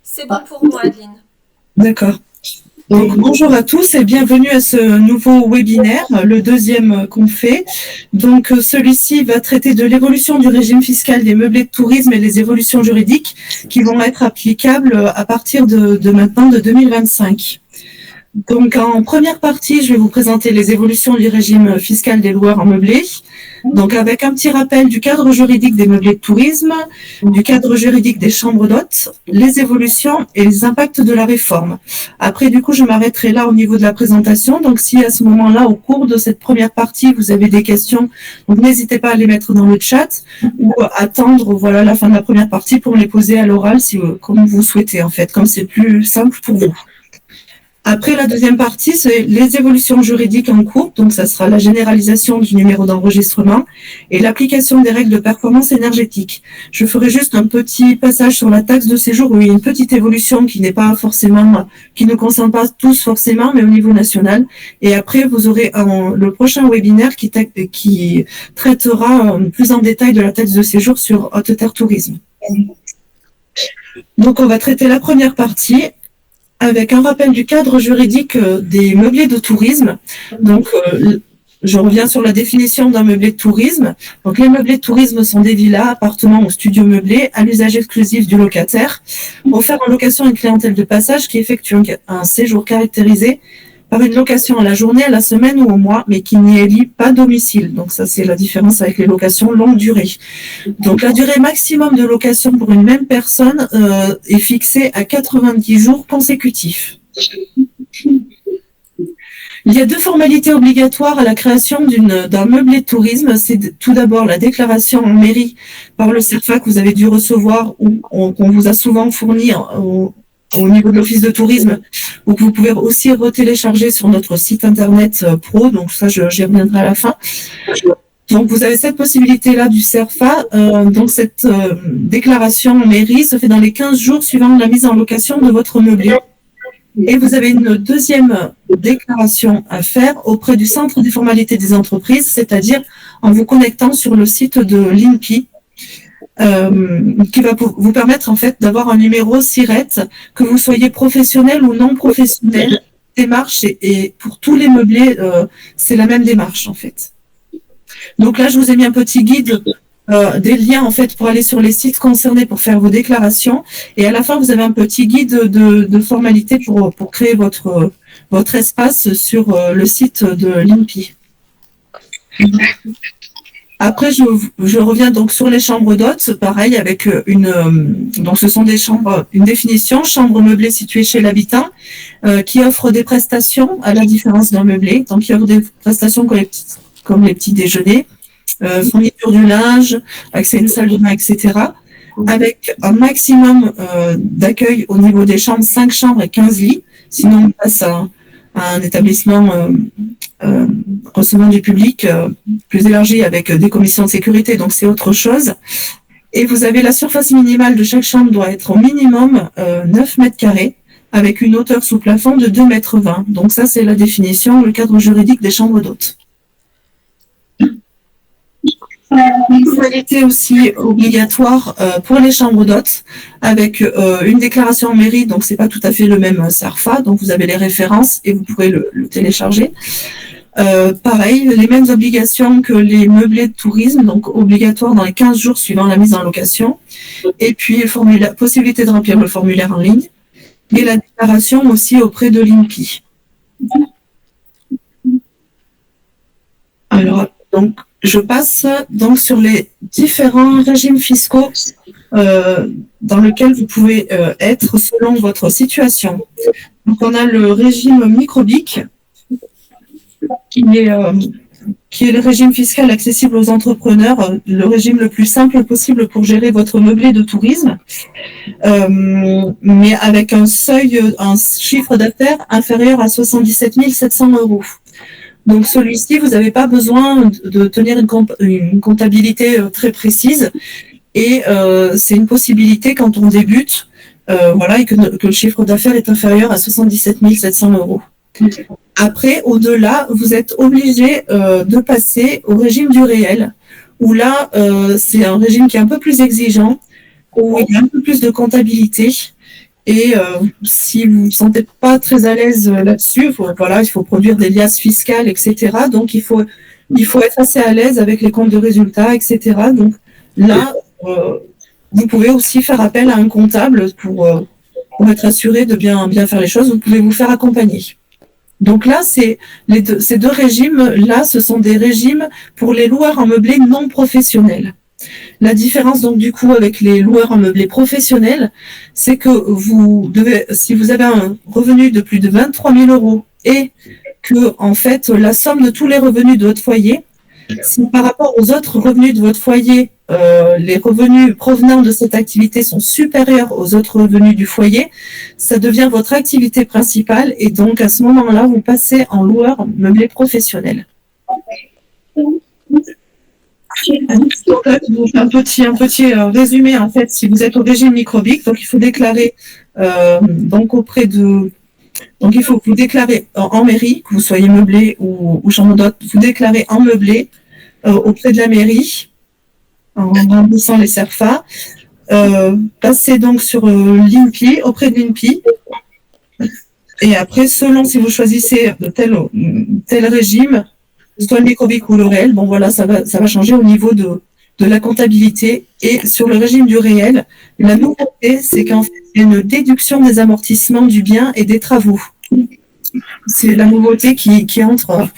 C'est bon pour moi, Adeline. D'accord. Donc, bonjour à tous et bienvenue à ce nouveau webinaire, le deuxième qu'on fait. Donc, celui-ci va traiter de l'évolution du régime fiscal des meublés de tourisme et les évolutions juridiques qui vont être applicables à partir de maintenant, de 2025. Donc, en première partie, je vais vous présenter les évolutions du régime fiscal des loueurs en meublé. Donc, avec un petit rappel du cadre juridique des meublés de tourisme, du cadre juridique des chambres d'hôtes, les évolutions et les impacts de la réforme. Après, du coup, je m'arrêterai là au niveau de la présentation. Donc, si à ce moment-là, au cours de cette première partie, vous avez des questions, donc n'hésitez pas à les mettre dans le chat ou attendre, voilà, la fin de la première partie pour les poser à l'oral, si, comme vous souhaitez, en fait, comme c'est plus simple pour vous. Après, la deuxième partie, c'est les évolutions juridiques en cours. Donc, ça sera la généralisation du numéro d'enregistrement et l'application des règles de performance énergétique. Je ferai juste un petit passage sur la taxe de séjour où il y a une petite évolution qui n'est pas forcément, qui ne concerne pas tous forcément, mais au niveau national. Et après, vous aurez le prochain webinaire qui traitera plus en détail de la taxe de séjour sur Haute Terre Tourisme. Donc, on va traiter la première partie avec un rappel du cadre juridique des meublés de tourisme. Donc, je reviens sur la définition d'un meublé de tourisme. Donc, les meublés de tourisme sont des villas, appartements ou studios meublés à l'usage exclusif du locataire, offerts en location à une clientèle de passage qui effectue un séjour caractérisé par une location à la journée, à la semaine ou au mois, mais qui n'y élit pas domicile. Donc ça, c'est la différence avec les locations longue durée. Donc la durée maximum de location pour une même personne est fixée à 90 jours consécutifs. Il y a deux formalités obligatoires à la création d'un meublé de tourisme. C'est tout d'abord la déclaration en mairie par le CERFA que vous avez dû recevoir ou qu'on vous a souvent fourni au niveau de l'office de tourisme, ou que vous pouvez aussi retélécharger sur notre site internet pro, donc ça j'y reviendrai à la fin. Donc vous avez cette possibilité-là du CERFA, donc cette déclaration en mairie se fait dans les 15 jours suivant la mise en location de votre meublé. Et vous avez une deuxième déclaration à faire auprès du centre des formalités des entreprises, c'est-à-dire en vous connectant sur le site de l'INPI, qui va vous permettre en fait d'avoir un numéro SIRET, que vous soyez professionnel ou non professionnel. Démarche et pour tous les meublés, c'est la même démarche en fait. Donc là, je vous ai mis un petit guide, des liens en fait pour aller sur les sites concernés pour faire vos déclarations. Et à la fin, vous avez un petit guide de formalités pour créer votre espace sur le site de l'INPI. Après, je reviens donc sur les chambres d'hôtes, pareil, avec donc ce sont des chambres, une définition, chambre meublée située chez l'habitant, qui offre des prestations à la différence d'un meublé, donc qui offre des prestations comme les petits déjeuners, fourniture du linge, accès à une salle de bain, etc., avec un maximum d'accueil au niveau des chambres, 5 chambres et 15 lits, sinon on passe à un établissement recevant du public plus élargi avec des commissions de sécurité, donc c'est autre chose. Et vous avez la surface minimale de chaque chambre doit être au minimum 9 mètres carrés avec une hauteur sous plafond de 2,20 mètres. Donc ça, c'est la définition, le cadre juridique des chambres d'hôtes. Une formalité aussi obligatoire pour les chambres d'hôtes avec une déclaration en mairie, donc c'est pas tout à fait le même CERFA, donc vous avez les références et vous pouvez le télécharger. Pareil, les mêmes obligations que les meublés de tourisme, donc obligatoires dans les 15 jours suivant la mise en location, et puis possibilité de remplir le formulaire en ligne, et la déclaration aussi auprès de l'INPI. Alors, donc, je passe donc sur les différents régimes fiscaux dans lesquels vous pouvez être selon votre situation. Donc, on a le régime microbique, qui est le régime fiscal accessible aux entrepreneurs, le régime le plus simple possible pour gérer votre meublé de tourisme, mais avec un chiffre d'affaires inférieur à 77 700 €. Donc celui-ci, vous n'avez pas besoin de tenir une comptabilité très précise, et c'est une possibilité quand on débute, voilà, et que le chiffre d'affaires est inférieur à 77 700 €. Après, au-delà, vous êtes obligé de passer au régime du réel, où là, c'est un régime qui est un peu plus exigeant, où il y a un peu plus de comptabilité. Et si vous ne vous sentez pas très à l'aise là-dessus, voilà, il faut produire des liasses fiscales, etc. Donc, il faut être assez à l'aise avec les comptes de résultats, etc. Donc, là, vous pouvez aussi faire appel à un comptable pour être assuré de bien faire les choses. Vous pouvez vous faire accompagner. Donc là, ces deux régimes-là, ce sont des régimes pour les loueurs en meublé non professionnels. La différence, donc, du coup, avec les loueurs en meublé professionnels, c'est que si vous avez un revenu de plus de 23 000 euros et que, en fait, la somme de tous les revenus de votre foyer, si par rapport aux autres revenus de votre foyer, les revenus provenant de cette activité sont supérieurs aux autres revenus du foyer, ça devient votre activité principale et donc à ce moment-là, vous passez en loueur meublé professionnel. Donc là, je vous fais un petit résumé en fait. Si vous êtes au régime microbique, donc il faut déclarer donc il faut que vous déclarez en mairie, que vous soyez meublé ou chambre d'hôte, vous déclarez en meublé auprès de la mairie en remplissant les CERFA. Passez donc sur l'INPI, auprès de l'INPI. Et après, selon si vous choisissez tel régime, soit le microbique ou le réel, bon voilà, ça va changer au niveau de la comptabilité. Et sur le régime du réel, la nouveauté, c'est qu'en fait, il y a une déduction des amortissements du bien et des travaux. C'est la nouveauté qui entre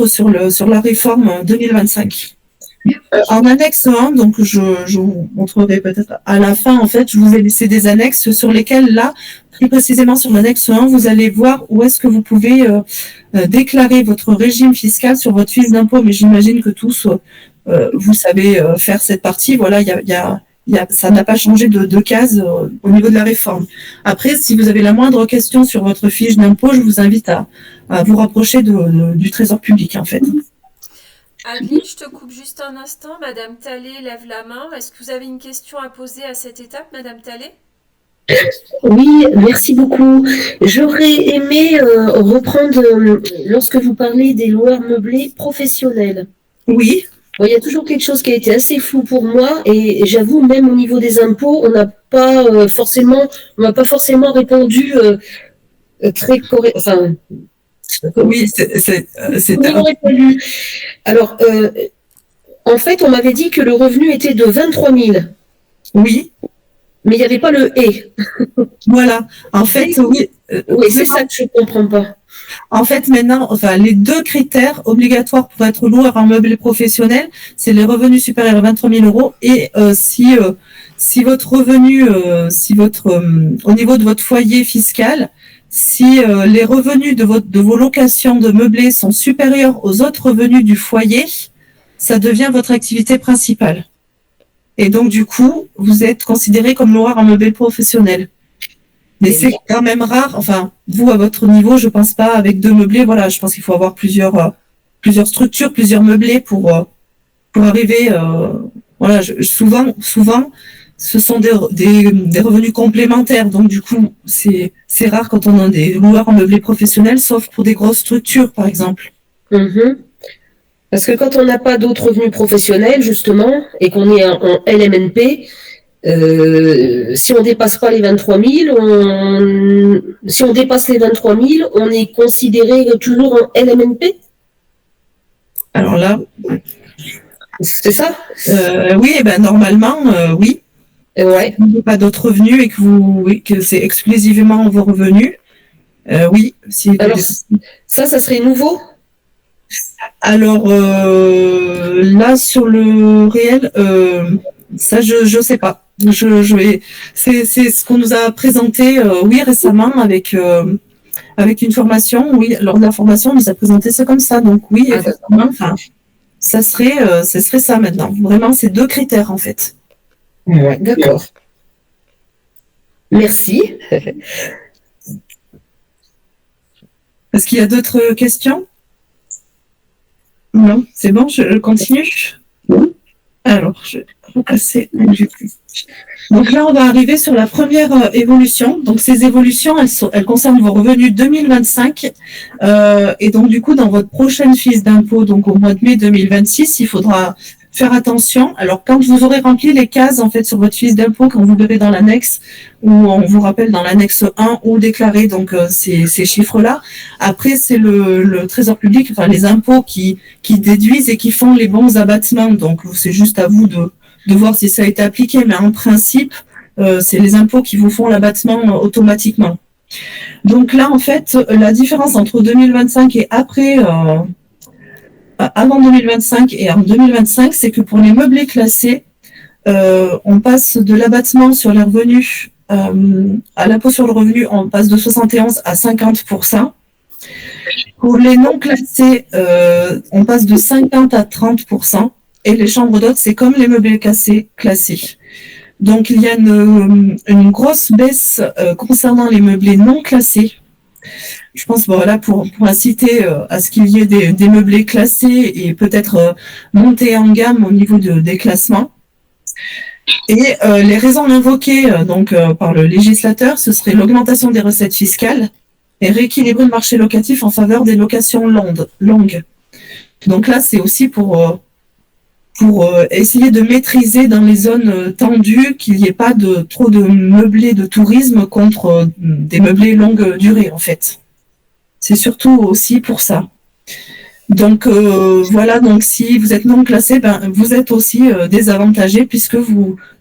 sur la réforme 2025. En annexe 1, donc je vous montrerai peut-être à la fin, en fait, je vous ai laissé des annexes sur lesquelles, là, plus précisément sur l'annexe 1, vous allez voir où est-ce que vous pouvez déclarer votre régime fiscal sur votre fiche d'impôt, mais j'imagine que tous, vous savez faire cette partie. Voilà, ça n'a pas changé de case au niveau de la réforme. Après, si vous avez la moindre question sur votre fiche d'impôt, je vous invite à vous rapprocher du Trésor public, en fait. Adeline, je te coupe juste un instant. Madame Talley lève la main. Est-ce que vous avez une question à poser à cette étape, Madame Talley? Oui, merci beaucoup. J'aurais aimé reprendre lorsque vous parlez des loueurs meublés professionnels. Oui. Bon, il y a toujours quelque chose qui a été assez flou pour moi et j'avoue, même au niveau des impôts, on n'a pas forcément répondu très correct. Enfin, oui, c'est on aurait fallu. Alors, en fait, on m'avait dit que le revenu était de 23 000. Oui. Mais il n'y avait pas le « et ». Voilà. En fait, oui. Oui, c'est ça que je ne comprends pas. En fait, maintenant, enfin, les deux critères obligatoires pour être loueur en meublé professionnel, c'est les revenus supérieurs à 23 000 euros et si votre revenu, au niveau de votre foyer fiscal, si les revenus de vos locations de meublé sont supérieurs aux autres revenus du foyer, ça devient votre activité principale. Et donc, du coup, vous êtes considéré comme loueur en meublé professionnel. Mais c'est quand même rare. Enfin, vous, à votre niveau, je pense pas avec deux meublés. Voilà, je pense qu'il faut avoir plusieurs structures, plusieurs meublés pour arriver. Voilà, souvent, ce sont des revenus complémentaires. Donc, du coup, c'est rare quand on a des loueurs en meublé professionnel, sauf pour des grosses structures, par exemple. Mm-hmm. Parce que quand on n'a pas d'autres revenus professionnels, justement, et qu'on est en LMNP, si on dépasse pas les 23 000, si on dépasse les 23 000, on est considéré toujours en LMNP? Alors là, c'est ça? Oui, ben normalement, oui. Ouais. Si vous n'avez pas d'autres revenus et que c'est exclusivement vos revenus, oui. Alors, ça serait nouveau? Alors là, sur le réel, ça, je sais pas. C'est ce qu'on nous a présenté, oui, récemment avec une formation. Oui, lors de la formation, on nous a présenté ça comme ça. Donc oui, effectivement, enfin, ça serait ça maintenant. Vraiment, c'est deux critères en fait. Ouais, d'accord. Merci. Est-ce qu'il y a d'autres questions? Non, c'est bon, je continue. Alors, je vais repasser du coup. Donc là, on va arriver sur la première évolution. Donc ces évolutions, elles concernent vos revenus 2025. Et donc du coup, dans votre prochaine fiche d'impôt, donc au mois de mai 2026, il faudra faire attention. Alors quand vous aurez rempli les cases en fait sur votre fiche d'impôt, quand vous verrez dans l'annexe, où on vous rappelle dans l'annexe 1 où déclarer donc ces chiffres-là. Après, c'est le Trésor public, enfin les impôts qui déduisent et qui font les bons abattements. Donc c'est juste à vous de voir si ça a été appliqué, mais en principe, c'est les impôts qui vous font l'abattement automatiquement. Donc là, en fait, la différence entre 2025 et après, avant 2025 et en 2025, c'est que pour les meublés classés, on passe de l'abattement sur les revenus à l'impôt sur le revenu, on passe de 71 à 50%. Pour les non classés, on passe de 50 à 30%. Et les chambres d'hôtes, c'est comme les meublés classés. Donc, il y a une grosse baisse concernant les meublés non classés. Je pense, voilà, pour inciter à ce qu'il y ait des meublés classés et peut-être monter en gamme au niveau des classements. Et les raisons invoquées par le législateur, ce serait l'augmentation des recettes fiscales et rééquilibrer le marché locatif en faveur des locations longues. Donc là, c'est aussi pour essayer de maîtriser dans les zones tendues qu'il n'y ait pas trop de meublés de tourisme contre des meublés longue durée, en fait. C'est surtout aussi pour ça. Donc voilà, donc si vous êtes non classé, vous êtes aussi désavantagé puisque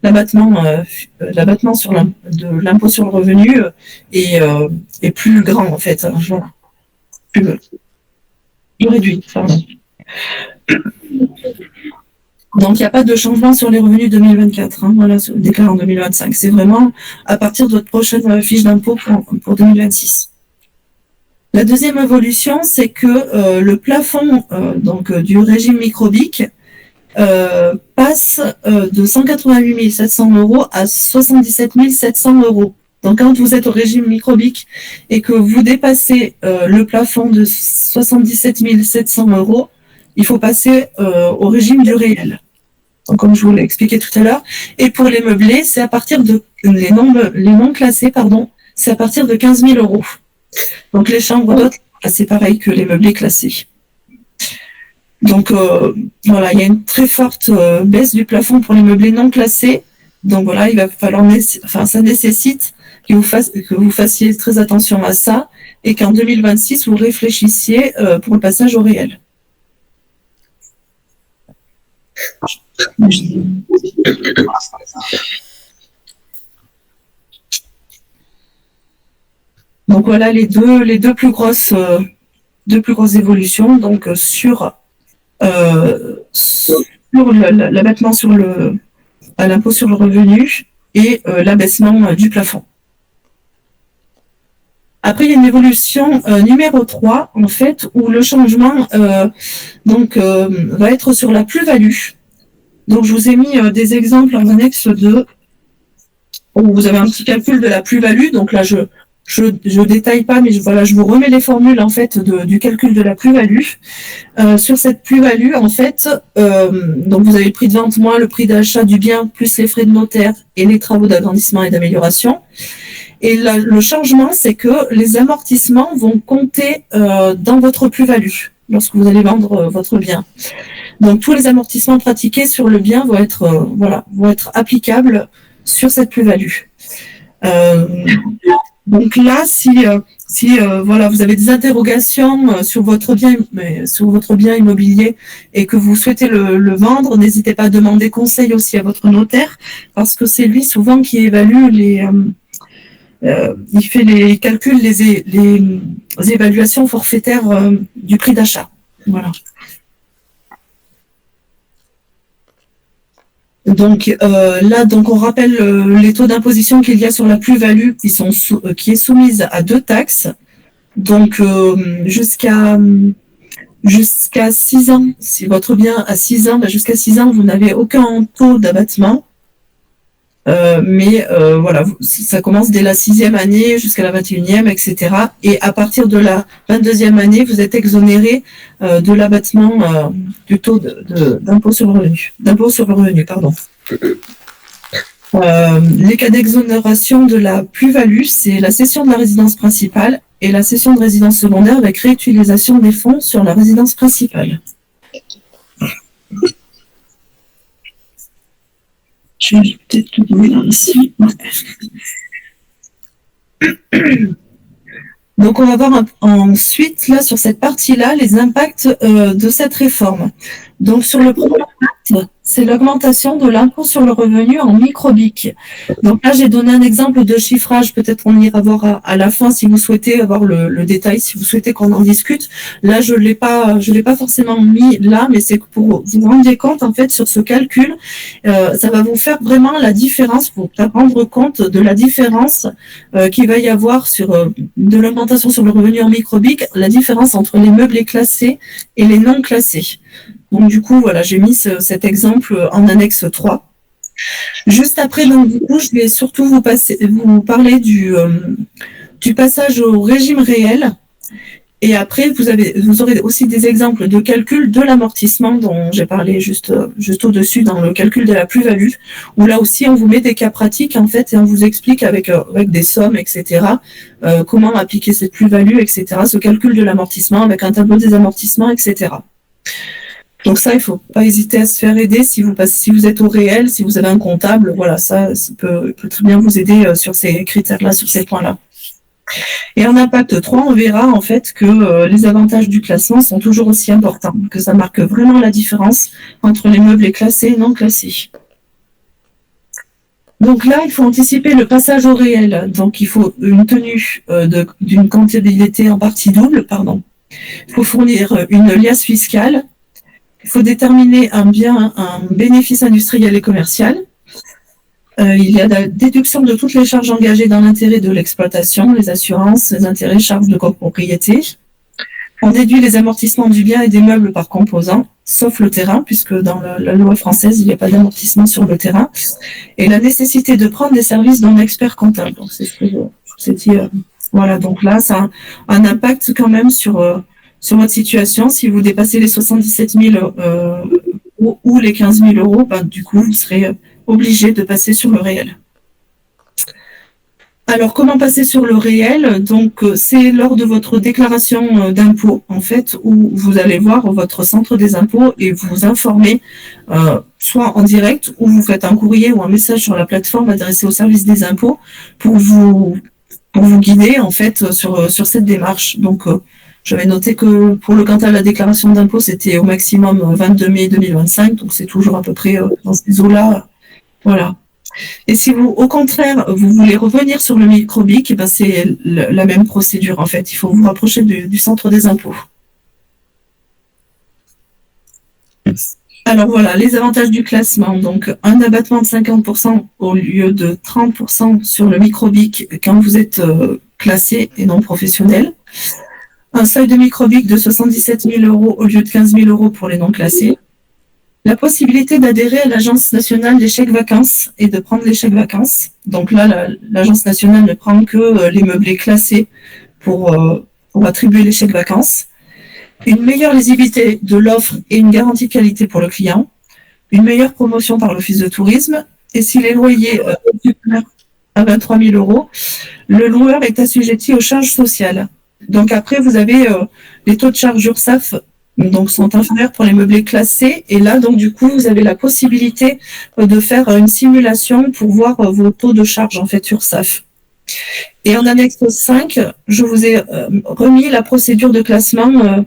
l'abattement sur de l'impôt sur le revenu est plus grand en fait, voilà. plus réduit. Pardon. Donc il n'y a pas de changement sur les revenus 2024, voilà, déclaré en 2025. C'est vraiment à partir de votre prochaine fiche d'impôt pour 2026. La deuxième évolution, c'est que le plafond du régime microbique passe de 188 700 € à 77 700 €. Donc quand vous êtes au régime microbique et que vous dépassez le plafond de 77 700 €, il faut passer au régime du réel. Donc, comme je vous l'ai expliqué tout à l'heure. Et pour les meublés, c'est à partir de les non classés, c'est à partir de 15 000 €. Donc les chambres d'hôtes, c'est pareil que les meublés classés. Donc voilà, il y a une très forte baisse du plafond pour les meublés non classés. Donc voilà, il va falloir, ça nécessite que vous fassiez très attention à ça et qu'en 2026 vous réfléchissiez pour le passage au réel. Donc voilà les deux plus grosses évolutions, donc sur l'abattement à l'impôt sur le revenu et l'abaissement du plafond. Après, il y a une évolution numéro 3, en fait, où le changement va être sur la plus-value. Donc, je vous ai mis des exemples en annexe 2, où vous avez un petit calcul de la plus-value. Donc là, je détaille pas, mais je vous remets les formules en fait du calcul de la plus-value. Sur cette plus-value, en fait, donc vous avez le prix de vente moins le prix d'achat du bien plus les frais de notaire et les travaux d'agrandissement et d'amélioration. Et le changement, c'est que les amortissements vont compter dans votre plus-value lorsque vous allez vendre votre bien. Donc tous les amortissements pratiqués sur le bien vont être applicables sur cette plus-value. Donc là, si vous avez des interrogations sur votre bien immobilier et que vous souhaitez le vendre, n'hésitez pas à demander conseil aussi à votre notaire parce que c'est lui souvent qui évalue il fait les calculs, les évaluations forfaitaires du prix d'achat. Voilà. Donc là, on rappelle les taux d'imposition qu'il y a sur la plus-value qui est soumise à 2 taxes. Donc jusqu'à 6 ans, si votre bien a 6 ans, jusqu'à 6 ans, vous n'avez aucun taux d'abattement. Voilà, ça commence dès la 6e année jusqu'à la 21e, etc. Et à partir de la 22e année, vous êtes exonéré de l'abattement du taux d'impôt sur le revenu, pardon. Les cas d'exonération de la plus-value, c'est la cession de la résidence principale et la cession de résidence secondaire avec réutilisation des fonds sur la résidence principale. Je vais peut-être le donner ici. Donc, on va voir ensuite, là, sur cette partie-là, les impacts de cette réforme. Donc, sur le premier impact, c'est l'augmentation de l'impôt sur le revenu en microbique. Donc là, j'ai donné un exemple de chiffrage. Peut-être on ira voir à la fin si vous souhaitez avoir le détail, si vous souhaitez qu'on en discute. Là, je l'ai pas forcément mis là, mais c'est pour vous rendre compte, en fait, sur ce calcul, ça va vous faire vraiment la différence, pour rendre compte de la différence qu'il va y avoir sur de l'augmentation sur le revenu en microbique, la différence entre les meublés classés et les non classés. Donc, du coup, voilà, j'ai mis cet exemple en annexe 3. Juste après, donc, du coup, je vais surtout vous parler du passage au régime réel. Et après, vous aurez aussi des exemples de calcul de l'amortissement dont j'ai parlé juste au-dessus dans le calcul de la plus-value, où là aussi, on vous met des cas pratiques, en fait, et on vous explique avec des sommes, etc., comment appliquer cette plus-value, etc., ce calcul de l'amortissement avec un tableau des amortissements, etc. Donc ça, il ne faut pas hésiter à se faire aider si vous êtes au réel, si vous avez un comptable, voilà, ça peut très bien vous aider sur ces critères-là, sur ces points-là. Et en impact 3, on verra en fait que les avantages du classement sont toujours aussi importants, que ça marque vraiment la différence entre les meubles classés et non classés. Donc là, il faut anticiper le passage au réel. Donc il faut une tenue d'une comptabilité en partie double, pardon. Il faut fournir une liasse fiscale. Il faut déterminer un bénéfice industriel et commercial. Il y a la déduction de toutes les charges engagées dans l'intérêt de l'exploitation, les assurances, les intérêts, charges de copropriété. On déduit les amortissements du bien et des meubles par composant, sauf le terrain, puisque dans la loi française, il n'y a pas d'amortissement sur le terrain. Et la nécessité de prendre des services d'un expert comptable. Donc, c'est ce que je vous ai dit. Voilà, donc là, ça a un impact quand même sur votre situation. Si vous dépassez les 77 000 ou les 15 000 euros, ben, du coup, vous serez obligé de passer sur le réel. Alors, comment passer sur le réel? Donc, c'est lors de votre déclaration d'impôt, en fait, où vous allez voir votre centre des impôts et vous informer, soit en direct, ou vous faites un courrier ou un message sur la plateforme adressée au service des impôts pour vous guider, en fait, sur cette démarche. Donc, j'avais noté que pour le quant à la déclaration d'impôt, c'était au maximum 22 mai 2025, donc c'est toujours à peu près dans ces eaux-là. Voilà. Et si vous, au contraire, vous voulez revenir sur le microbique, ben c'est la même procédure, en fait. Il faut vous rapprocher du centre des impôts. Alors voilà, les avantages du classement. Donc, un abattement de 50% au lieu de 30% sur le microbique quand vous êtes classé et non professionnel. Un seuil de microbique de 77 000 euros au lieu de 15 000 euros pour les non classés. La possibilité d'adhérer à l'Agence nationale des chèques vacances et de prendre les chèques vacances. Donc là, l'Agence nationale ne prend que les meublés classés pour attribuer les chèques vacances. Une meilleure lisibilité de l'offre et une garantie de qualité pour le client. Une meilleure promotion par l'Office de tourisme. Et si les loyers supérieurs à 23 000 euros, le loueur est assujetti aux charges sociales. Donc après, vous avez les taux de charge URSSAF donc sont inférieurs pour les meublés classés. Et là, donc du coup, vous avez la possibilité de faire une simulation pour voir vos taux de charge en fait URSSAF. Et en annexe 5, je vous ai remis la procédure de classement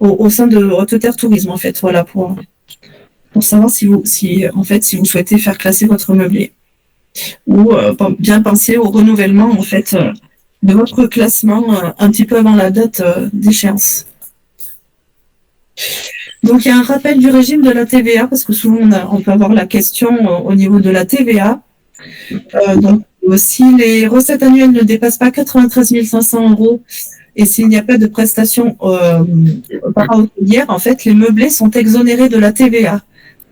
au sein de Haute-Terre Tourisme, en fait, voilà, pour savoir si vous souhaitez faire classer votre meublé. Ou bien penser au renouvellement, en fait, de votre classement un petit peu avant la date d'échéance. Donc, il y a un rappel du régime de la TVA, parce que souvent, on peut avoir la question au niveau de la TVA. Donc, si les recettes annuelles ne dépassent pas 93 500 euros et s'il n'y a pas de prestations para-hôtelières, en fait, les meublés sont exonérés de la TVA.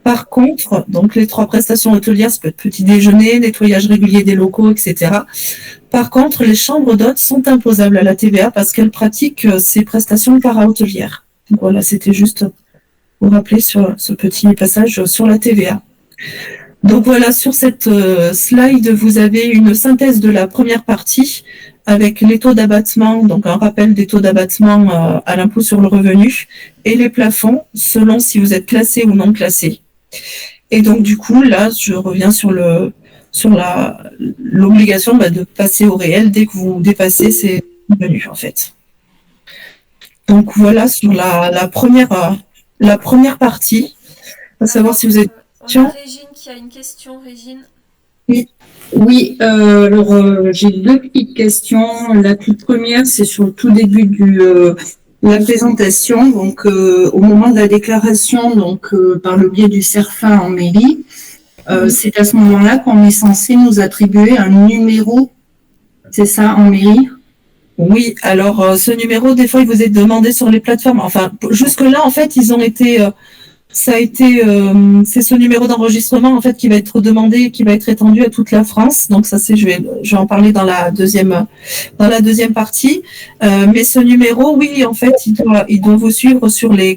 Par contre, donc les 3 prestations hôtelières, ça peut être petit déjeuner, nettoyage régulier des locaux, etc. Par contre, les chambres d'hôtes sont imposables à la TVA parce qu'elles pratiquent ces prestations para-hôtelières. Donc voilà, c'était juste pour rappeler sur ce petit passage sur la TVA. Donc voilà, sur cette slide, vous avez une synthèse de la première partie avec les taux d'abattement, donc un rappel des taux d'abattement à l'impôt sur le revenu et les plafonds selon si vous êtes classé ou non classé. Et donc du coup, là, je reviens sur l'obligation de passer au réel dès que vous dépassez ces revenus, en fait. Donc voilà sur la première partie. On va savoir si vous êtes... On a Régine qui a une question. Régine. Oui, j'ai 2 petites questions. La toute première, c'est sur le tout début de la présentation. Donc, au moment de la déclaration, donc par le biais du CERFA en mairie, c'est à ce moment-là qu'on est censé nous attribuer un numéro. C'est ça, en mairie? Oui, alors ce numéro, des fois, il vous est demandé sur les plateformes. Enfin, jusque-là, en fait, ils ont été... c'est ce numéro d'enregistrement en fait qui va être demandé, qui va être étendu à toute la France. Donc ça, je vais en parler dans la deuxième partie. Mais ce numéro, oui, en fait, il doit vous suivre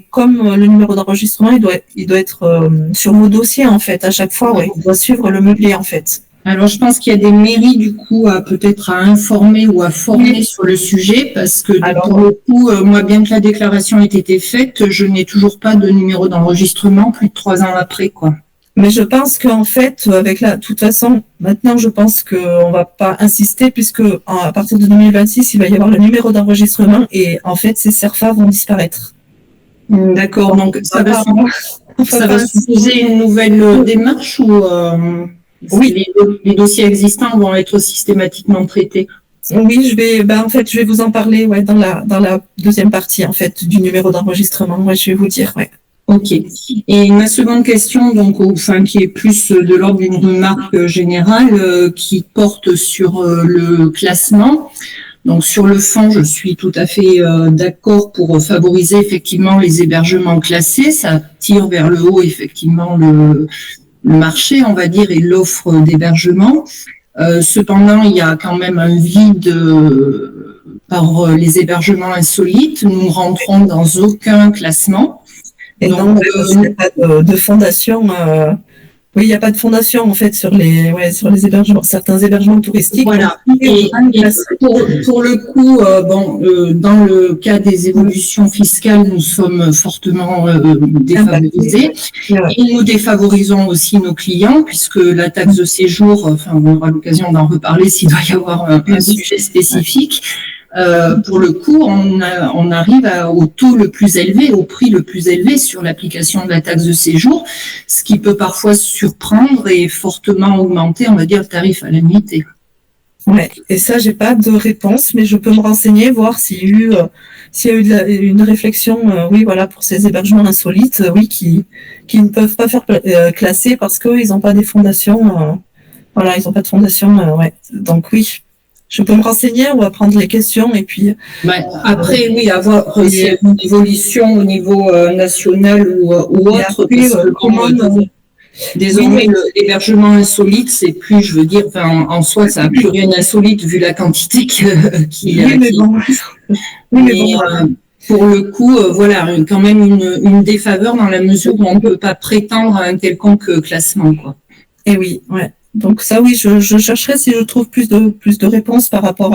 comme le numéro d'enregistrement, il doit être sur vos dossiers en fait. À chaque fois, ouais, il doit suivre le meublé en fait. Alors, je pense qu'il y a des mairies, du coup, peut-être à informer ou à former sur le sujet, parce que, pour le coup, moi, bien que la déclaration ait été faite, je n'ai toujours pas de numéro d'enregistrement plus de 3 ans après, quoi. Mais je pense qu'en fait, de toute façon, maintenant, je pense qu'on va pas insister, puisque à partir de 2026, il va y avoir le numéro d'enregistrement, et en fait, ces CERFA vont disparaître. D'accord, donc ça va supposer une nouvelle démarche ou... Oui, les dossiers existants vont être systématiquement traités. Oui, je vais vous en parler, ouais, dans la deuxième partie, en fait, du numéro d'enregistrement. Ouais, je vais vous dire, ouais. Ok. Et ma seconde question, donc, qui est plus de l'ordre d'une remarque générale, qui porte sur le classement. Donc, sur le fond, je suis tout à fait d'accord pour favoriser effectivement les hébergements classés. Ça tire vers le haut, effectivement, le marché, on va dire, et l'offre d'hébergement. Cependant, il y a quand même un vide par les hébergements insolites. Nous ne rentrons dans aucun classement. Et donc, il n'y a pas de fondation. Oui, il n'y a pas de fondation en fait sur les hébergements, certains hébergements touristiques. Voilà. Et pour le coup, dans le cas des évolutions fiscales, nous sommes fortement défavorisés. Et nous défavorisons aussi nos clients, puisque la taxe de séjour, on aura l'occasion d'en reparler s'il doit y avoir un sujet spécifique. Pour le coup, on arrive au taux le plus élevé, au prix le plus élevé sur l'application de la taxe de séjour, ce qui peut parfois surprendre et fortement augmenter, on va dire, le tarif à la nuitée. Ouais, et ça, j'ai pas de réponse, mais je peux me renseigner, voir s'il y a eu une réflexion, oui, voilà, pour ces hébergements insolites, oui, qui ne peuvent pas faire classer parce qu'ils n'ont pas des fondations, voilà, ils n'ont pas de fondation, ouais. Donc oui. Je peux me renseigner, on va prendre les questions et puis... Après, oui, avoir une évolution au niveau national ou autre. Désormais, l'hébergement insolite, c'est plus, je veux dire, en soi, ça n'a plus rien d'insolite vu la quantité qu'il y a. Pour le coup, voilà, quand même une défaveur dans la mesure où on ne peut pas prétendre à un quelconque classement, quoi. Et oui, ouais. Donc ça, oui, je chercherai si je trouve plus de réponses par rapport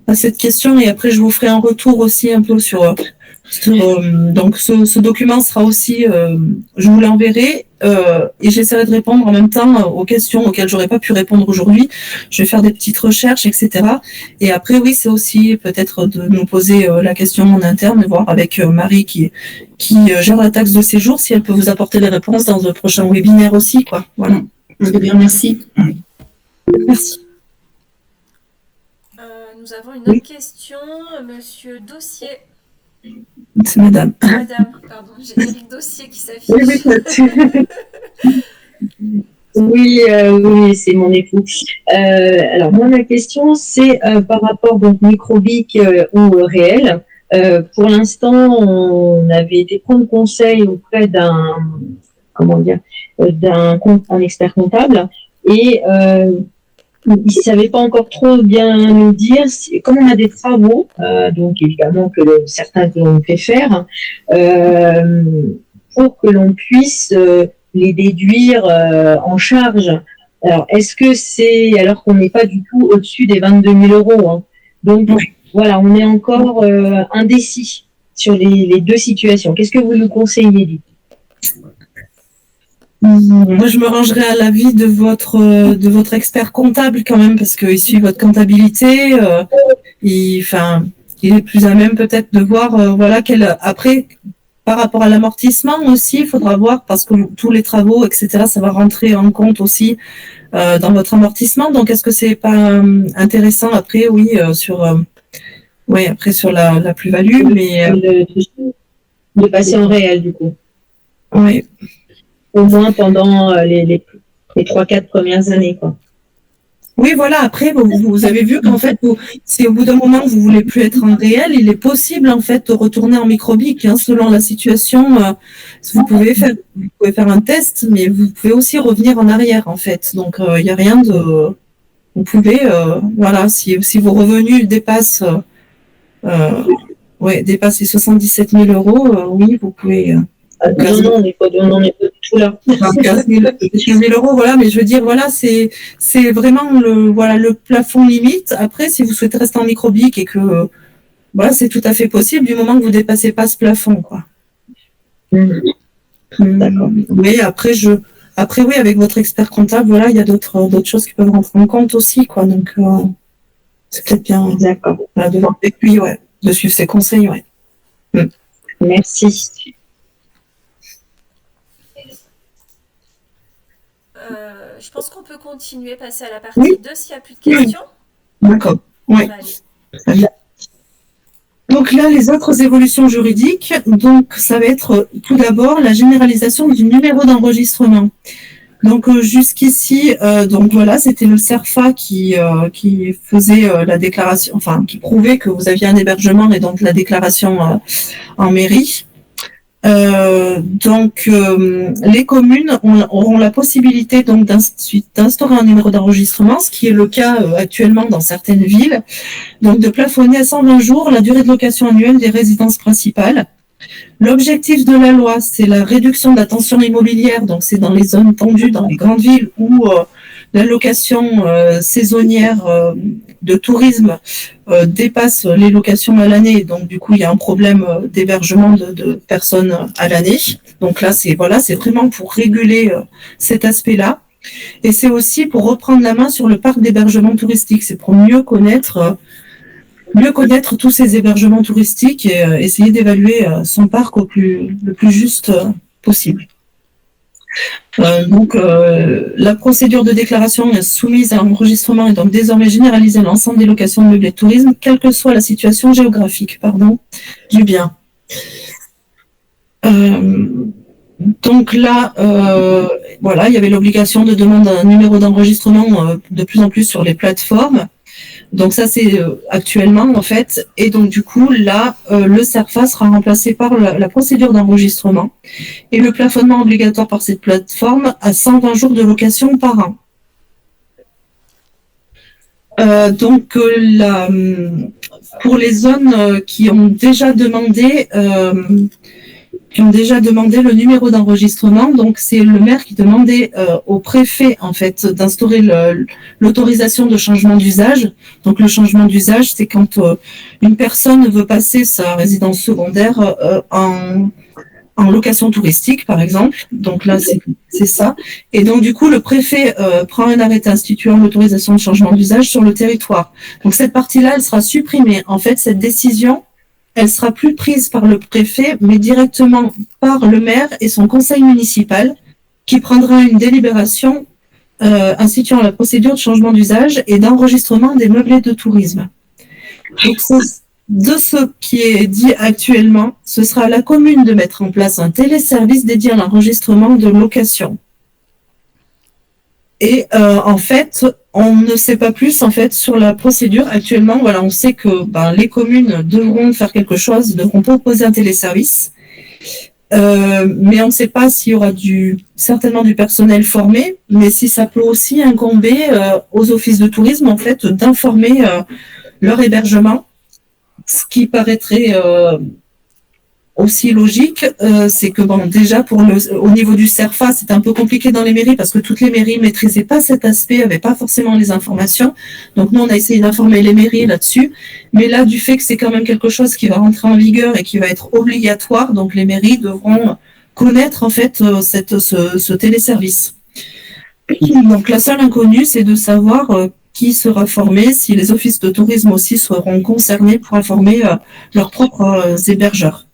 à cette question, et après je vous ferai un retour aussi un peu sur donc ce document sera aussi, je vous l'enverrai et j'essaierai de répondre en même temps aux questions auxquelles j'aurais pas pu répondre aujourd'hui. Je vais faire des petites recherches, etc. Et après, oui, c'est aussi peut-être de nous poser la question en interne et voir avec Marie qui gère la taxe de séjour si elle peut vous apporter les réponses dans un prochain webinaire aussi, quoi. Voilà. Très bien, merci. Merci. Nous avons une autre question, Monsieur Dossier. C'est Madame. Madame, pardon, j'ai Eric Dossier qui s'affiche. Oui, c'est mon époux. Alors moi, ma question, c'est par rapport donc microbique ou réel. Pour l'instant, on avait été prendre conseil auprès d'un comment dire, un expert comptable, et il savait pas encore trop bien nous dire comme on a des travaux, donc évidemment que certains que l'on fait faire, pour que l'on puisse les déduire en charge. Alors, est-ce que c'est alors qu'on n'est pas du tout au-dessus des 22 000 euros, hein. Donc voilà, on est encore indécis sur les deux situations. Qu'est-ce que vous nous conseillez, Lydie? Moi, je me rangerai à l'avis de votre expert comptable quand même, parce qu'il suit votre comptabilité. Il est plus à même peut-être de voir, voilà, après, par rapport à l'amortissement aussi, il faudra voir, parce que tous les travaux, etc., ça va rentrer en compte aussi dans votre amortissement. Donc, est-ce que c'est pas intéressant après, oui, après sur la plus-value, mais de passer en réel, du coup. Oui. Au moins pendant les 3-4 premières années, quoi. Oui, voilà. Après, vous avez vu qu'en fait, si au bout d'un moment vous voulez plus être en réel, il est possible en fait de retourner en microbique, hein, selon la situation. Vous pouvez faire un test, mais vous pouvez aussi revenir en arrière en fait. Donc il n'y a rien de. Vous pouvez, voilà, si vos revenus dépassent les 77 000 euros, oui, vous pouvez. Non, on n'est pas du tout là. 15 000 euros, voilà, mais je veux dire, voilà, c'est vraiment le plafond limite. Après, si vous souhaitez rester en microbique et que, voilà, c'est tout à fait possible du moment que vous dépassez pas ce plafond, quoi. D'accord. Mais après, oui, avec votre expert comptable, voilà, il y a d'autres choses qui peuvent rentrer en compte aussi, quoi. Donc, c'est peut-être bien, d'accord, voilà, de voir avec lui, ouais, de suivre ses conseils, ouais. Merci. Je pense qu'on peut continuer, passer à la partie 2 s'il n'y a plus de questions. D'accord. Oui. Donc là, les autres évolutions juridiques, donc ça va être tout d'abord la généralisation du numéro d'enregistrement. Donc jusqu'ici, donc voilà, c'était le CERFA qui faisait la déclaration, enfin qui prouvait que vous aviez un hébergement et donc la déclaration en mairie. Donc les communes auront la possibilité donc d'instaurer un numéro d'enregistrement, ce qui est le cas actuellement dans certaines villes, donc de plafonner à 120 jours la durée de location annuelle des résidences principales. L'objectif de la loi, c'est la réduction de la tension immobilière, donc c'est dans les zones tendues, dans les grandes villes où la location saisonnière de tourisme dépasse les locations à l'année, donc du coup il y a un problème d'hébergement de personnes à l'année. Donc là c'est vraiment pour réguler cet aspect-là, et c'est aussi pour reprendre la main sur le parc d'hébergement touristique. C'est pour mieux connaître tous ces hébergements touristiques et essayer d'évaluer son parc le plus juste possible. Donc, la procédure de déclaration soumise à enregistrement est donc désormais généralisée à l'ensemble des locations de meublés de tourisme, quelle que soit la situation géographique, du bien. Donc là, voilà, il y avait l'obligation de demander un numéro d'enregistrement de plus en plus sur les plateformes. Donc ça, c'est actuellement, en fait. Et donc, du coup, là, le CERFA sera remplacé par la procédure d'enregistrement et le plafonnement obligatoire par cette plateforme à 120 jours de location par an. Donc, pour les zones qui ont déjà demandé le numéro d'enregistrement. Donc, c'est le maire qui demandait au préfet, en fait, d'instaurer l'autorisation de changement d'usage. Donc, le changement d'usage, c'est quand une personne veut passer sa résidence secondaire en location touristique, par exemple. Donc là, c'est ça. Et donc, du coup, le préfet prend un arrêté instituant l'autorisation de changement d'usage sur le territoire. Donc, cette partie-là, elle sera supprimée. En fait, cette décision, elle sera plus prise par le préfet, mais directement par le maire et son conseil municipal, qui prendra une délibération instituant la procédure de changement d'usage et d'enregistrement des meublés de tourisme. Donc, de ce qui est dit actuellement, ce sera à la commune de mettre en place un téléservice dédié à l'enregistrement de location. Et en fait, on ne sait pas plus en fait sur la procédure actuellement. Voilà, on sait que les communes devront faire quelque chose, devront proposer un téléservice. Mais on ne sait pas s'il y aura certainement du personnel formé, mais si ça peut aussi incomber aux offices de tourisme, en fait, d'informer leur hébergement. Ce qui paraîtrait aussi logique, c'est que bon, déjà au niveau du CERFA, c'est un peu compliqué dans les mairies parce que toutes les mairies maîtrisaient pas cet aspect, n'avaient pas forcément les informations. Donc nous, on a essayé d'informer les mairies là-dessus. Mais là, du fait que c'est quand même quelque chose qui va rentrer en vigueur et qui va être obligatoire, donc les mairies devront connaître en fait ce téléservice. Donc la seule inconnue, c'est de savoir qui sera formé, si les offices de tourisme aussi seront concernés pour informer leurs propres hébergeurs.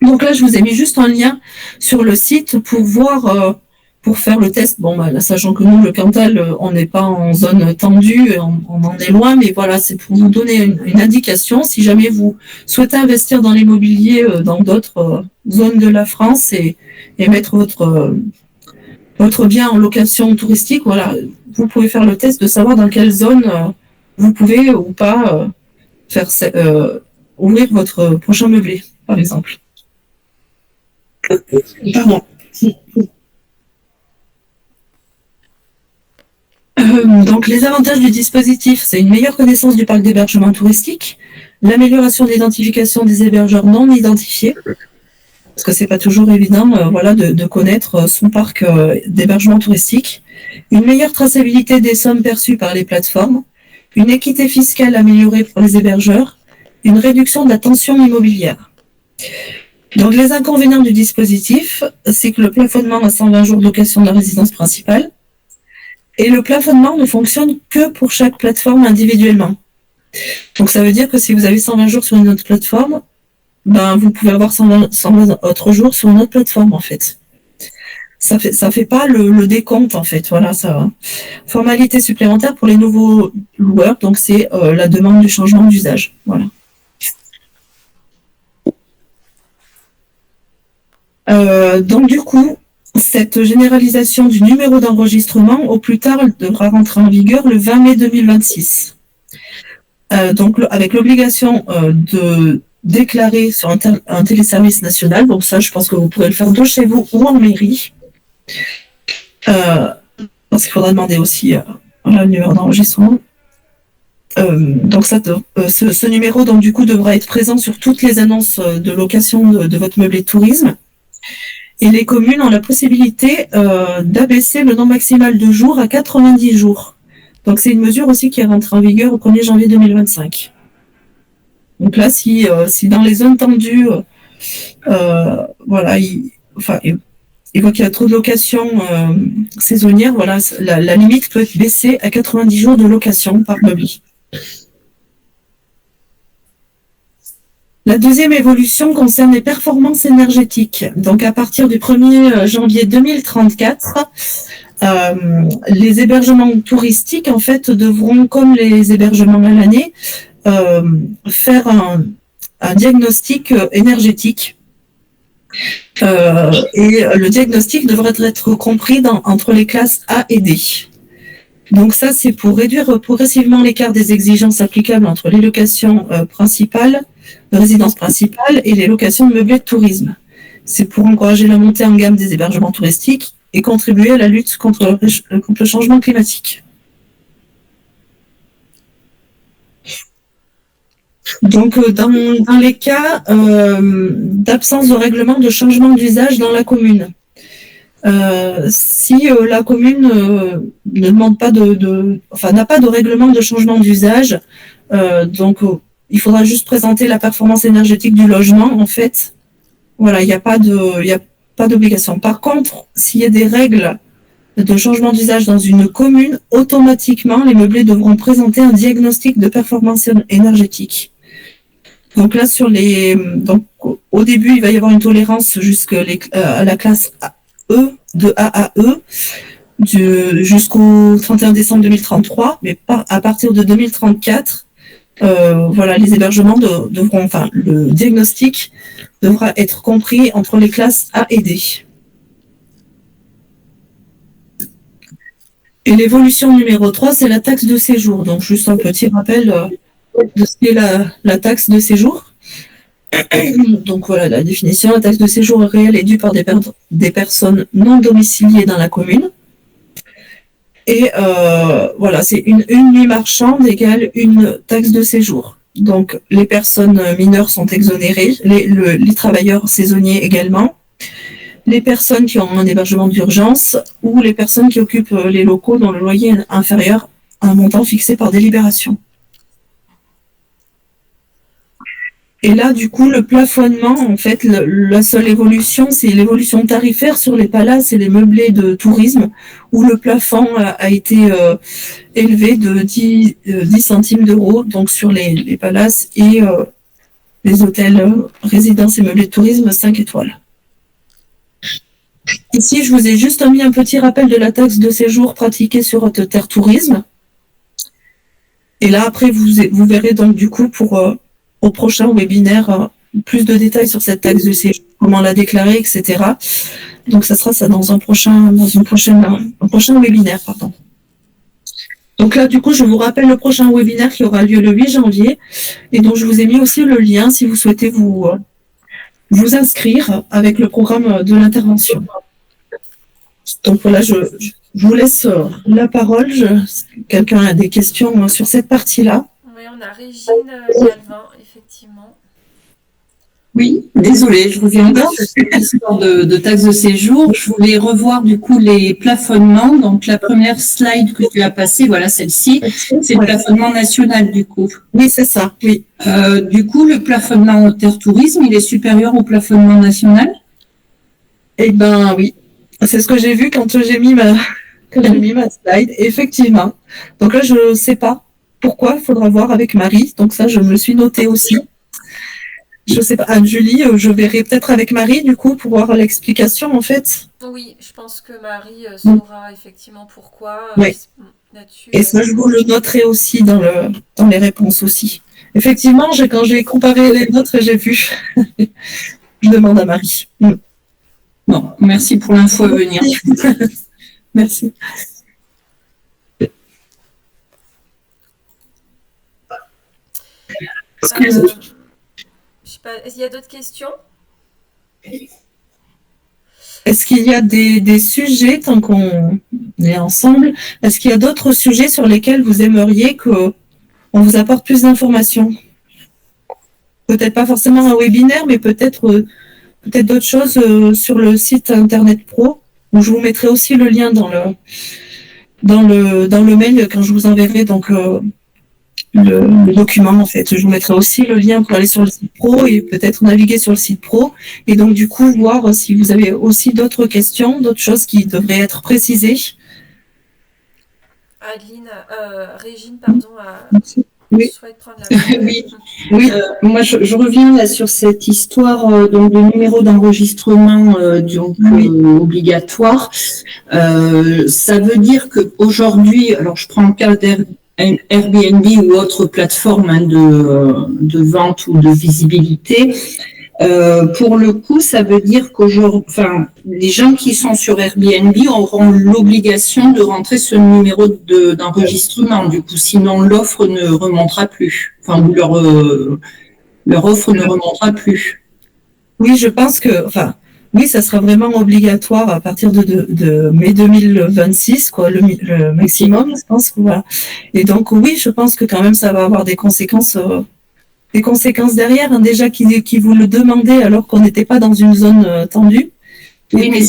Donc là, je vous ai mis juste un lien sur le site pour voir, pour faire le test. Bon, là, sachant que nous, le Cantal, on n'est pas en zone tendue, on en est loin, mais voilà, c'est pour vous donner une indication. Si jamais vous souhaitez investir dans l'immobilier dans d'autres zones de la France et mettre votre bien en location touristique, voilà, vous pouvez faire le test de savoir dans quelle zone vous pouvez ou pas ouvrir votre prochain meublé, par exemple. Pardon. Donc, les avantages du dispositif, c'est une meilleure connaissance du parc d'hébergement touristique, l'amélioration de l'identification des hébergeurs non identifiés, parce que c'est pas toujours évident de connaître son parc d'hébergement touristique, une meilleure traçabilité des sommes perçues par les plateformes, une équité fiscale améliorée pour les hébergeurs, une réduction de la tension immobilière. Donc les inconvénients du dispositif, c'est que le plafonnement à 120 jours de location de la résidence principale, et le plafonnement ne fonctionne que pour chaque plateforme individuellement. Donc ça veut dire que si vous avez 120 jours sur une autre plateforme, vous pouvez avoir 120 autres jours sur une autre plateforme, en fait. Ça fait pas le décompte, en fait. Voilà, ça. Formalité supplémentaire pour les nouveaux loueurs, donc c'est la demande du changement d'usage. Voilà. Donc, du coup, cette généralisation du numéro d'enregistrement, au plus tard, elle devra rentrer en vigueur le 20 mai 2026. Donc, avec l'obligation de déclarer sur un téléservice national. Donc ça, je pense que vous pourrez le faire de chez vous ou en mairie. Parce qu'il faudra demander aussi le numéro d'enregistrement. Donc ça, ce numéro, donc du coup, devra être présent sur toutes les annonces de location de votre meublé de tourisme. Et les communes ont la possibilité d'abaisser le nombre maximal de jours à 90 jours. Donc c'est une mesure aussi qui est rentrée en vigueur au 1er janvier 2025. Donc là, si dans les zones tendues, il voit qu'il y a trop de location saisonnière, voilà, la limite peut être baissée à 90 jours de location par meublé. La deuxième évolution concerne les performances énergétiques. Donc à partir du 1er janvier 2034, les hébergements touristiques, en fait, devront, comme les hébergements à l'année, faire un diagnostic énergétique. Et le diagnostic devrait être compris entre les classes A et D. Donc ça, c'est pour réduire progressivement l'écart des exigences applicables entre les locations principales, de résidence principale, et les locations de meublés de tourisme. C'est pour encourager la montée en gamme des hébergements touristiques et contribuer à la lutte contre le changement climatique. Donc, dans les cas d'absence de règlement de changement d'usage dans la commune, si la commune ne demande pas n'a pas de règlement de changement d'usage, donc il faudra juste présenter la performance énergétique du logement. En fait, voilà, il n'y a pas d'obligation. Par contre, s'il y a des règles de changement d'usage dans une commune, automatiquement, les meublés devront présenter un diagnostic de performance énergétique. Donc là, au début, il va y avoir une tolérance à la classe E, de A à E, jusqu'au 31 décembre 2033, mais à partir de 2034, les hébergements le diagnostic devra être compris entre les classes A et D. Et l'évolution numéro 3, c'est la taxe de séjour. Donc, juste un petit rappel de ce qu'est la taxe de séjour. Donc voilà la définition. La taxe de séjour réelle est due par des personnes non domiciliées dans la commune. Et voilà, c'est une nuit marchande égale une taxe de séjour. Donc les personnes mineures sont exonérées, les travailleurs saisonniers également, les personnes qui ont un hébergement d'urgence ou les personnes qui occupent les locaux dont le loyer est inférieur à un montant fixé par délibération. Et là, du coup, le plafonnement, en fait, la seule évolution, c'est l'évolution tarifaire sur les palaces et les meublés de tourisme, où le plafond a été élevé de 10 centimes d'euros, donc sur les palaces et les hôtels, résidences et meublés de tourisme 5 étoiles. Ici, je vous ai juste mis un petit rappel de la taxe de séjour pratiquée sur Haute Terre Tourisme. Et là, après, vous verrez donc du coup au prochain webinaire plus de détails sur cette taxe de séjour, comment la déclarer, etc. Donc, ça sera ça dans un prochain webinaire, pardon. Donc là, du coup, je vous rappelle le prochain webinaire qui aura lieu le 8 janvier et dont je vous ai mis aussi le lien si vous souhaitez vous inscrire avec le programme de l'intervention. Donc voilà, je vous laisse la parole. Quelqu'un a des questions sur cette partie-là? Oui, on a Régine Galvin, effectivement. Oui, désolée, je reviens encore sur cette histoire de taxe de séjour. Je voulais revoir du coup les plafonnements. Donc la première slide que tu as passée, voilà celle-ci, c'est le plafonnement national du coup. Oui, c'est ça, oui. Du coup, le plafonnement Haute Terre Tourisme, il est supérieur au plafonnement national? Eh ben oui, c'est ce que j'ai vu quand j'ai mis ma slide, effectivement. Donc là, je ne sais pas pourquoi, il faudra voir avec Marie. Donc ça, je me le suis noté aussi. Je sais pas, Anne-Julie, je verrai peut-être avec Marie, du coup, pour voir l'explication, en fait. Oui, je pense que Marie saura effectivement pourquoi Oui. là-dessus. Et ça, je vous le noterai aussi dans les réponses aussi. Effectivement, quand j'ai comparé les nôtres, j'ai vu. Je demande à Marie. Bon, merci pour l'info à venir. Merci. Excusez-moi. Je sais pas, est-ce qu'il y a d'autres questions? Est-ce qu'il y a des sujets, tant qu'on est ensemble, est-ce qu'il y a d'autres sujets sur lesquels vous aimeriez qu'on vous apporte plus d'informations? Peut-être pas forcément un webinaire, mais peut-être d'autres choses sur le site Internet Pro, où je vous mettrai aussi le lien dans le mail quand je vous enverrai donc le document, en fait. Je vous mettrai aussi le lien pour aller sur le site pro et peut-être naviguer sur le site pro et donc du coup voir si vous avez aussi d'autres questions, d'autres choses qui devraient être précisées. Adeline, Régine, pardon, Oui. souhaite prendre la parole. Oui. Moi je reviens là sur cette histoire donc de numéro d'enregistrement obligatoire. Ça veut dire que aujourd'hui, alors je prends le cas Airbnb ou autre plateforme de vente ou de visibilité. Pour le coup, ça veut dire qu'aujourd'hui, les gens qui sont sur Airbnb auront l'obligation de rentrer ce numéro d'enregistrement. Du coup, sinon l'offre ne remontera plus. Ou leur offre ne remontera plus. Oui, je pense que, oui, ça sera vraiment obligatoire à partir de mai 2026, quoi, le maximum, je pense que voilà. Et donc, oui, je pense que quand même, ça va avoir des conséquences derrière, hein, déjà qui vous le demandaient alors qu'on n'était pas dans une zone tendue. Oui, mais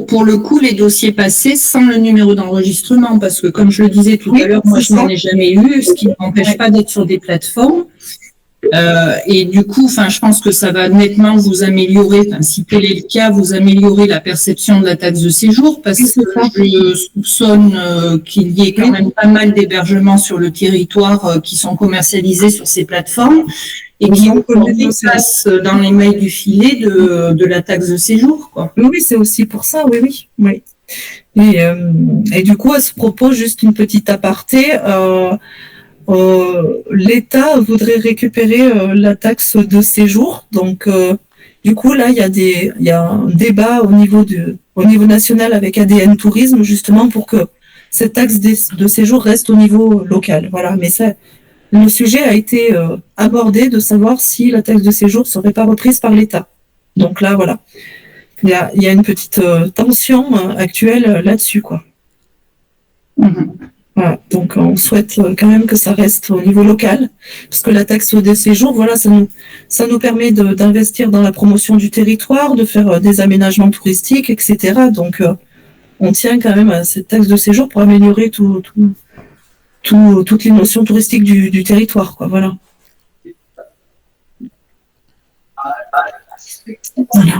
pour le coup, les dossiers passés sans le numéro d'enregistrement, parce que comme je le disais tout à l'heure, moi je n'en ai jamais eu, ce qui ne m'empêche pas d'être sur des plateformes. Et du coup, je pense que ça va nettement vous améliorer, si tel est le cas, vous améliorer la perception de la taxe de séjour, parce que je soupçonne qu'il y ait quand même pas mal d'hébergements sur le territoire qui sont commercialisés sur ces plateformes et qui aujourd'hui passent dans les mailles du filet de la taxe de séjour, quoi. Oui, c'est aussi pour ça, oui. Et du coup, à ce propos, juste une petite aparté. L'État voudrait récupérer la taxe de séjour. Donc, du coup, là, il y a un débat au niveau national avec ADN Tourisme, justement, pour que cette taxe de séjour reste au niveau local. Voilà. Mais ça, le sujet a été abordé de savoir si la taxe de séjour serait pas reprise par l'État. Donc là, voilà. Il y a une petite tension actuelle là-dessus, quoi. Voilà. Donc on souhaite quand même que ça reste au niveau local, parce que la taxe de séjour, voilà, ça nous permet d'investir dans la promotion du territoire, de faire des aménagements touristiques, etc. Donc on tient quand même à cette taxe de séjour pour améliorer toutes les notions touristiques du territoire, quoi. Voilà. Voilà.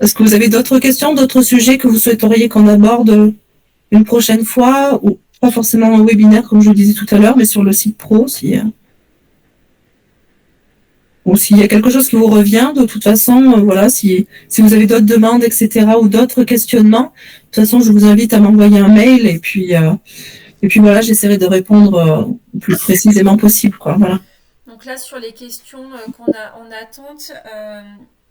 Est-ce que vous avez d'autres questions, d'autres sujets que vous souhaiteriez qu'on aborde une prochaine fois, ou pas forcément en webinaire, comme je vous disais tout à l'heure, mais sur le site pro, ou s'il y a quelque chose qui vous revient, de toute façon, voilà, si vous avez d'autres demandes, etc., ou d'autres questionnements, de toute façon, je vous invite à m'envoyer un mail, et puis voilà, j'essaierai de répondre le plus précisément possible, quoi, voilà. Donc là, sur les questions qu'on a en attente,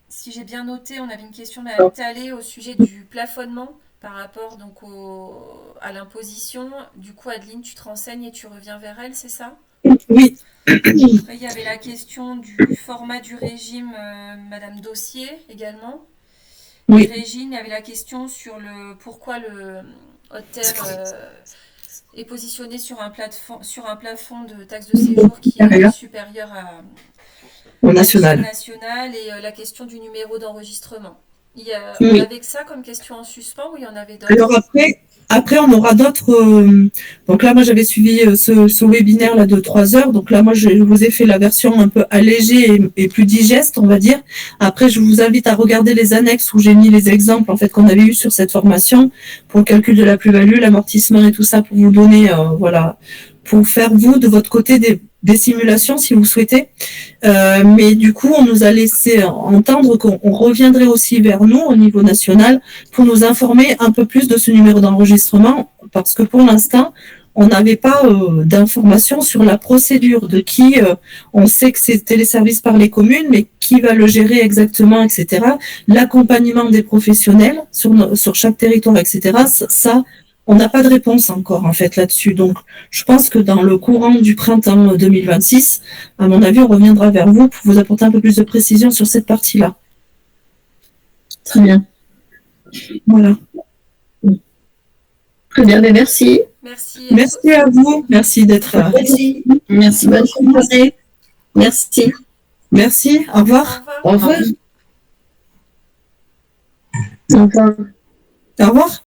si j'ai bien noté, on avait une question de Mme Talley au sujet du plafonnement par rapport donc à l'imposition. Du coup, Adeline, tu te renseignes et tu reviens vers elle, c'est ça? Oui. Après, il y avait la question du format du régime, Madame Dossier également. Oui. Et Régine, il y avait la question sur pourquoi le Haute-Terre est positionné sur un plafond de taxe de séjour qui est supérieur au national. Et la question du numéro d'enregistrement. Oui. On avait que ça comme question en suspens ou il y en avait d'autres? Alors après, on aura d'autres. Donc là, moi, j'avais suivi ce webinaire là de 3 heures. Donc là, moi, je vous ai fait la version un peu allégée et plus digeste, on va dire. Après, je vous invite à regarder les annexes où j'ai mis les exemples en fait qu'on avait eu sur cette formation pour le calcul de la plus-value, l'amortissement et tout ça, pour vous donner, voilà, pour faire vous de votre côté des simulations si vous souhaitez. Mais du coup, on nous a laissé entendre qu'on reviendrait aussi vers nous au niveau national pour nous informer un peu plus de ce numéro d'enregistrement, parce que pour l'instant, on n'avait pas d'informations sur la procédure de qui, on sait que c'était les services par les communes, mais qui va le gérer exactement, etc. L'accompagnement des professionnels sur chaque territoire, etc. Ça, on n'a pas de réponse encore, en fait, là-dessus. Donc, je pense que dans le courant du printemps 2026, à mon avis, on reviendra vers vous pour vous apporter un peu plus de précision sur cette partie-là. Très bien. Voilà. Très bien, ben merci. Merci à vous. Merci d'être là. Merci. Merci, bonne journée. Merci. Merci. Au revoir. Au revoir. Au revoir. Au revoir.